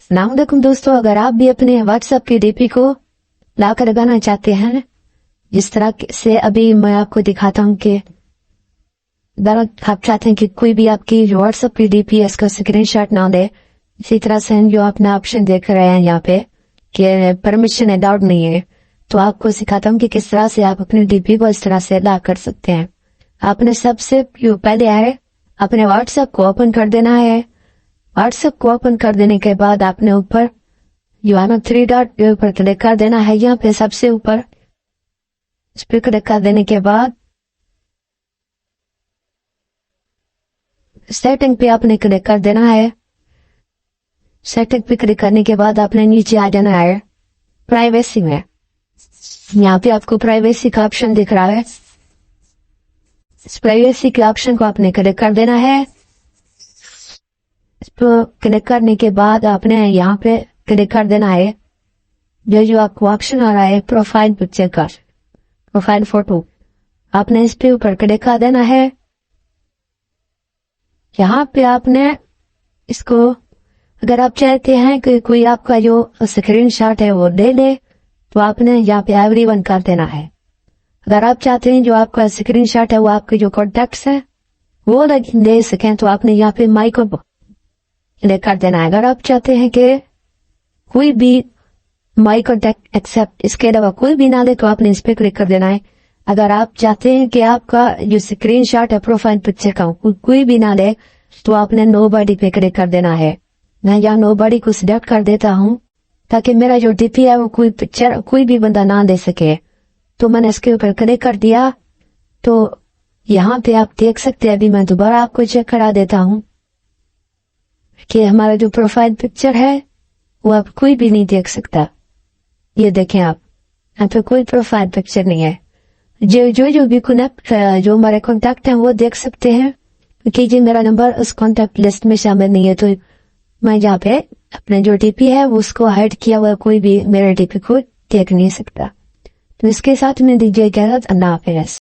अस्सलामुअलैकुम दोस्तों, अगर आप भी अपने व्हाट्सएप की डीपी को लाकर लगाना चाहते हैं, जिस तरह से अभी मैं आपको दिखाता हूं कि अगर आप चाहते हैं कि कोई भी आपकी जो व्हाट्सएप की डीपी है इसका स्क्रीनशॉट ना दे, इसी तरह से जो अपना ऑप्शन देख रहे हैं यहाँ पे कि परमिशन अलाउड नहीं है, तो आपको सिखाता हूँ कि किस तरह से आप अपनी डीपी को इस तरह से अदा कर सकते हैं। आपने सबसे पहले है अपने व्हाट्सएप को ओपन कर देना है। व्हाट्सएप को ओपन कर देने के बाद आपने ऊपर जो है ना 3 डॉट के ऊपर क्लिक कर देना है। यहाँ पे सबसे ऊपर इस पर क्लिक कर देने के बाद सेटिंग पे आपने क्लिक कर देना है। सेटिंग पे क्लिक करने के बाद आपने नीचे आ जाना है प्राइवेसी में। यहाँ पे आपको प्राइवेसी का ऑप्शन दिख रहा है, इस प्राइवेसी के ऑप्शन को आपने क्लिक कर देना है। इस पर क्लिक करने के बाद आपने यहाँ पे क्लिक कर देना है जो आपको ऑप्शन आ रहा है प्रोफाइल पिक्चर का, प्रोफाइल फोटो, आपने इस पे ऊपर क्लिक कर देना है। यहाँ पे आपने इसको अगर आप चाहते हैं कि कोई आपका जो स्क्रीनशॉट है वो ले ले, तो आपने यहाँ पे एवरीवन कर देना है। अगर आप चाहते हैं जो आपका स्क्रीनशॉट है वो आपके जो कॉन्टेक्ट्स है वो ले सकें, तो आपने यहाँ पे माइक को क्लिक कर देना है। अगर आप चाहते हैं कि कोई भी माई कॉन्टेक्ट एक्सेप्ट इसके अलावा कोई भी ना दे, तो आपने इस पे क्लिक कर देना है। अगर आप चाहते हैं कि आपका जो स्क्रीनशॉट है प्रोफाइल पिक्चर का कोई भी ना दे, तो आपने नोबडी पे क्लिक कर देना है। मैं यहाँ नोबडी को सिलेक्ट कर देता हूँ ताकि मेरा जो डीपी है वो कोई पिक्चर कोई भी बंदा ना दे सके। तो मैंने इसके ऊपर क्लिक कर दिया। तो यहाँ पे आप देख सकते हैं, अभी मैं दोबारा आपको चेक करा देता हूँ कि हमारा जो प्रोफाइल पिक्चर है वो आप कोई भी नहीं देख सकता। ये देखें आप, यहाँ पे कोई प्रोफाइल पिक्चर नहीं है। जो भी जो हमारे कॉन्टैक्ट हैं वो देख सकते हैं, क्योंकि जी मेरा नंबर उस कॉन्टैक्ट लिस्ट में शामिल नहीं है। तो मैं यहाँ पे अपने जो डीपी है वो उसको हाइड किया हुआ, कोई भी मेरे डीपी को देख नहीं सकता। तो इसके साथ में दीजिए इजाजत। अल्लाह हाफिज़।